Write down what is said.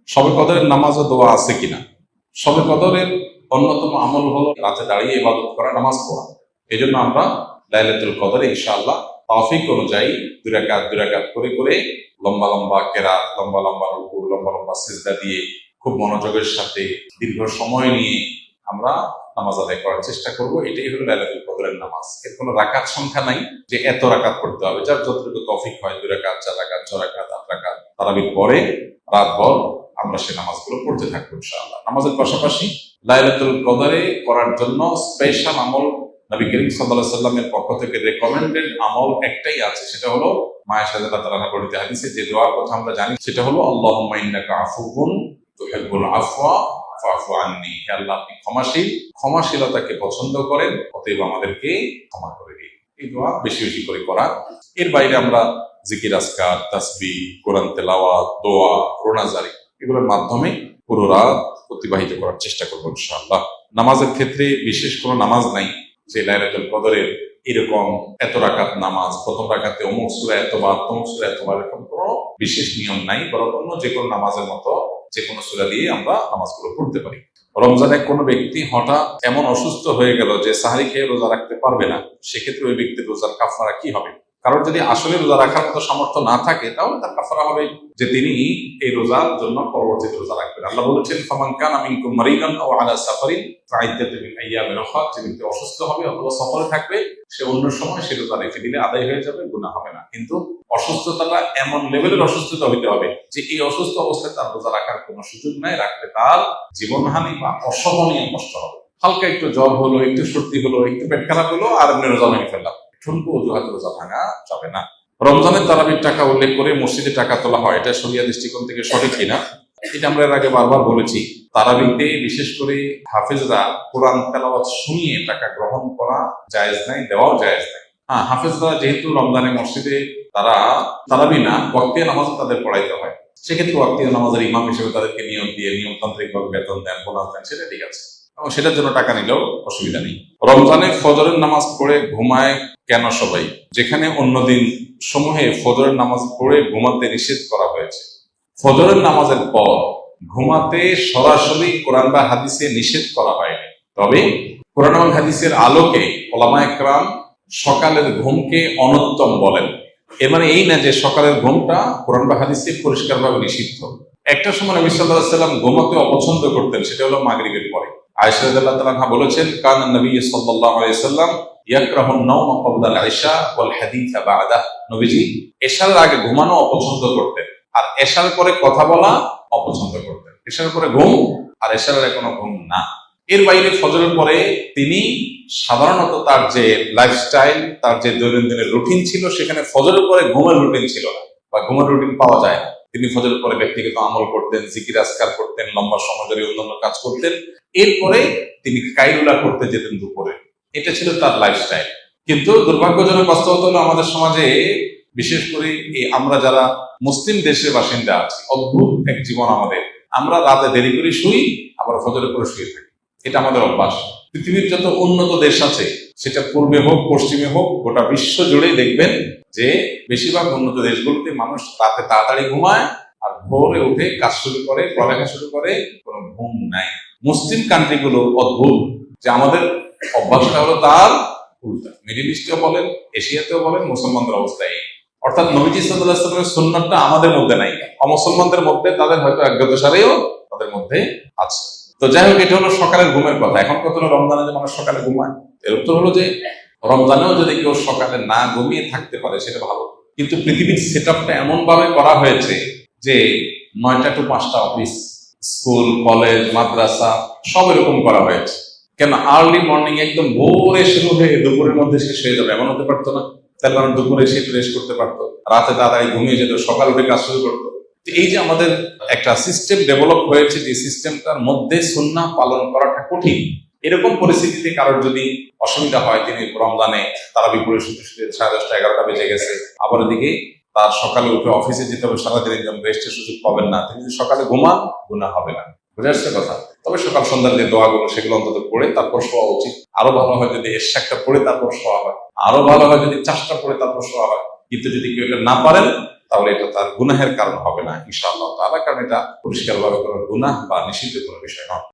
শবে কদরের নামাজ ও দোয়া আছে কিনা? শবে কদরের অন্যতম আমল হলো রাতে দাঁড়িয়ে ইবাদত করা, নামাজ পড়া। এই জন্য আমরা লাইলাতুল কদরে ইনশাআল্লাহ তৌফিক অনুযায়ী দুই রাকাত করে করে লম্বা লম্বা কেরাত, লম্বা লম্বা রুকু, লম্বা লম্বা সিজদা দিয়ে খুব মনোযোগের সাথে দীর্ঘ সময় নিয়ে আমরা নামাজ আদায় করার চেষ্টা করব। এটাই হলো লাইলাতুল কদরের নামাজ। এর কোনো রাকাত সংখ্যা নাই যে এত রাকাত করতে হবে, যার যতটুকু তৌফিক হয়, 2 রাকাত, 4 রাকাত, 6 রাকাত, 8 রাকাত তারাবির পরে রাতভর আমরা সেই নামাজগুলো পড়তে থাকবো ইনশাআল্লাহ। নামাজের পাশাপাশি লাইলাতুল কদরে করার জন্য স্পেশাল আমল নবী করিম সাল্লাল্লাহু আলাইহি সাল্লামের পক্ষ থেকে রেকমেন্ডেড আমল একটাই আছে, সেটা হলো মায়েশা রাদিয়াল্লাহু তাআলা বর্ণিত হাদিসে যে দোয়ার কথা আমরা জানি, সেটা হলো আল্লাহুম্মা ইন্নাকা আফুউন তুহিব্বুল আফওয়া ফাফু আন্নি। হে আল্লাহ, আপনি ক্ষমাশীল, ক্ষমাশীলতাকে পছন্দ করেন, অতএব আমাদেরকে ক্ষমা করে দিন। এই দোয়া বেশি বেশি করে করা। এর বাইরে আমরা জিকির, আজকার, তাসবিহ, কোরআন তেলাওয়াত, দোয়া, রোনাজারি এগুলোর মাধ্যমে পুরো রাত অতিবাহিত করার চেষ্টা করবো ইনশাআল্লাহ। নামাজের ক্ষেত্রে বিশেষ কোনো নামাজ নাই যে লাইলাতুল কদরের এরকম এত রাকাত নামাজ, প্রথম রাকাতে অমুক সূরা এতবার, তমুক সূরা এতবার, এরকম কোনো বিশেষ নিয়ম নাই। বরং অন্য যে কোনো নামাজের মতো যে কোনো সূরা দিয়ে আমরা নামাজগুলো পড়তে পারি। রমজানে কোনো ব্যক্তি হঠাৎ এমন অসুস্থ হয়ে গেল যে সাহারি খেয়ে রোজা রাখতে পারবে না, সেক্ষেত্রে ওই ব্যক্তির রোজার কাফারা কি হবে? কারণ যদি আসলে রোজা রাখার মতো সামর্থ্য না থাকে, তাহলে তার কাফারা হবে যে তিনি এই রোজার জন্য পরবর্তীতে রোজা রাখবেন। আল্লাহ বলেছেন, ফামান কানা মিনকুম মারিদান আও আলা সাফারিন ফাইদ্দাতুন মিন আইয়ামিন উখরা। যে ব্যক্তি অসুস্থ হবে অথবা সফরে থাকবে, সে অন্য সময় সে রোজা রেখে দিলে আদায় হয়ে যাবে, গুনাহ হবে না। কিন্তু অসুস্থতাটা এমন লেভেলের অসুস্থতা হইতে হবে যে এই অসুস্থ অবস্থায় তার রোজা রাখার কোনো সুযোগ নাই, রাখলে তার জীবনহানি বা অসহনীয় কষ্ট হবে। হালকা একটু জ্বর হলো, একটু সর্দি হলো, একটু পেট খারাপ হলো, আর এমনি রোজা ভেঙে ফেললাম, ঠুনকো অজুহাতে রোজা ভাঙা যাবে না। রমজানের তারাবির টাকা উল্লেখ করে মসজিদে টাকা তোলা হয়, এটা শরিয়া দৃষ্টিকোণ থেকে সঠিক কিনা? এটা আমরা এর আগে বারবার বলেছি। তারাবিতে বিশেষ করে হাফেজরা কোরআন তেলাওয়াত শুনিয়ে টাকা গ্রহণ করা জায়েজ নাই, দেওয়াও জায়েজ নাই। হ্যাঁ, হাফেজরা যেহেতু রমজানে মসজিদে তারা তারাবি না, ওয়াক্তিয়া নামাজ তাদের পড়াইতে হয়, সেক্ষেত্রে ওয়াক্তিয়া নামাজের ইমাম হিসেবে তাদেরকে নিয়োগ দিয়ে নিয়মতান্ত্রিক ভাবে বেতন দেন, বোনাস দেন, সেটা ঠিক আছে, এবং সেটার জন্য টাকা নিলেও অসুবিধা নেই। রমজানে ফজরের নামাজ পড়ে ঘুমায় কেন সবাই, যেখানে অন্যদিন সমূহে ফজরের নামাজ পড়ে ঘুমাতে নিষেধ করা হয়েছে? ফজরের নামাজের পর ঘুমাতে সরাসরি কোরআন বা হাদিসে নিষেধ করা হয়নি, তবে কোরআন এবং হাদিসের আলোকে ওলামায়ে কেরাম সকালের ঘুমকে অনুত্তম বলেন। এর মানে এই না যে সকালের ঘুমটা কোরআন বা হাদিসে পরিষ্কারভাবে নিষিদ্ধ। একটা সময় নবী সাল্লাল্লাহু আলাইহি ওয়াসাল্লাম ঘুমাতে অপছন্দ করতেন, সেটা হলো মাগরিবের পরে। আয়েশা রাদিয়াল্লাহু তাআলা আনহা বলেছেন, কানা নবী সাল্লাল্লাহু আলাইহি ওয়াসাল্লাম ইয়াকরাহু আন-নাওমা ক্বাবলা আল-ইশা ওয়াল হাদিসা বা'দাহ। নবীজি এশার আগে ঘুমানো অপছন্দ করতেন, আর এশার পরে কথা বলা অপছন্দ করতেন। এশার পরে ঘুম আর এশার আগে কোনো ঘুম না। এর বাইরে ফজরের পরে তিনি সাধারণত তার যে লাইফস্টাইল, তার যে দৈনন্দিনের রুটিন ছিল, সেখানে ফজরের পরে ঘুমের রুটিন ছিল না, বা ঘুমের রুটিন পাওয়া যায় না। তিনি ফজরের পরে ব্যক্তিগত আমল করতেন, জিকির আজকার করতেন, লম্বা সময় ধরে অন্যান্য কাজ করতেন। এরপরে তিনি কাইলুলা করতে যেতেন দুপুরে। এটা ছিল তার লাইফস্টাইল। কিন্তু দুর্ভাগ্যজনক বাস্তবতা হলো আমাদের সমাজে, বিশেষ করে আমরা যারা মুসলিম দেশের বাসিন্দা আছি, অদ্ভুত এক জীবন আমাদের। আমরা রাতে দেরি করে শুই, আবার ফজরের পরে শুয়ে থাকি। এটা আমাদের অভ্যাস। পৃথিবীর যত উন্নত দেশ আছে, সেটা পূর্বে হোক পশ্চিমে হোক, গোটা বিশ্ব জুড়েই দেখবেন যে বেশিরভাগ উন্নত দেশগুলোতে মানুষ রাতে তাড়াতাড়ি ঘুমায় আর ভোরে উঠে কাজ শুরু করে, পড়ালেখা শুরু করে, কোনো ঘুম নাই। মুসলিম কান্ট্রিগুলো অদ্ভুত যে আমাদের অভ্যাসটা হলো তার উল্টা। মিডল ইস্টেও বলেন, এশিয়াতেও বলেন, মুসলমানদের অবস্থায়। অর্থাৎ নবীজি সাল্লাল্লাহু আলাইহি ওয়াসাল্লামের সুন্নাতটা আমাদের মধ্যে নাই, অমুসলমানদের মধ্যে, তাদের হয়তো অজ্ঞাতসারেও তাদের মধ্যে আছে। তো যাই হোক, এটা হলো সকালের ঘুমের কথা। এখন কত হলো রমজানে যে মানুষ সকালে ঘুমায়, এর উত্তর হলো যে রমজানেও যদি কেউ সকালে না ঘুমিয়ে থাকতে পারে সেটা ভালো। কিন্তু পৃথিবীর সেট আপটা এমন ভাবে করা হয়েছে যে 9টা to 5টা অফিস, স্কুল, কলেজ, মাদ্রাসা সব এরকম করা হয়েছে। কেন আর্লি মর্নিং একদম ভোরে শুরু হয়ে দুপুরের মধ্যে শেষ হয়ে যাবে, এমন হতে পারতো না? তার কারণ দুপুরে সে রেস্ট করতে পারতো, রাতে তাড়াতাড়ি ঘুমিয়ে যেত, সকাল উঠে কাজ শুরু করতো। এই যে আমাদের একটা সিস্টেম ডেভেলপ হয়েছে, যে সিস্টেমটার মধ্যে সুন্নাহ পালন করাটা কঠিন, এরকম পরিস্থিতিতে কারোর যদি অসুবিধা হয়, তিনি রমজানে তারাবি পড়ে শুতে শুতে 10:30 11টা বেজে গেছে, আবার এদিকে তার সকালে উঠে অফিসে যেতে হবে, সারাদিনের জন্য রেস্টের সুযোগ পাবেন না, তিনি যদি সকালে ঘুমান, গুনাহ হবে না। বুঝে আসছে কথা? তবে সকাল সন্ধ্যার যে দোয়াগুলো, সেগুলো অন্তত পড়ে তারপর শোয়া উচিত। আরো ভালো হয় যদি এশাকটা পড়ে তারপর শোয়া হয়, আরো ভালো হয় যদি চাষটা পড়ে তারপর শোয়া হয়। কিন্তু যদি কেউ এটা না পারেন, তাহলে এটা তার গুনাহের কারণ হবে না ইনশাআল্লাহ তাআলা, কারণ এটা পরিষ্কারভাবে কোনো গুনাহ বা নিষিদ্ধ কোনো বিষয় নয়।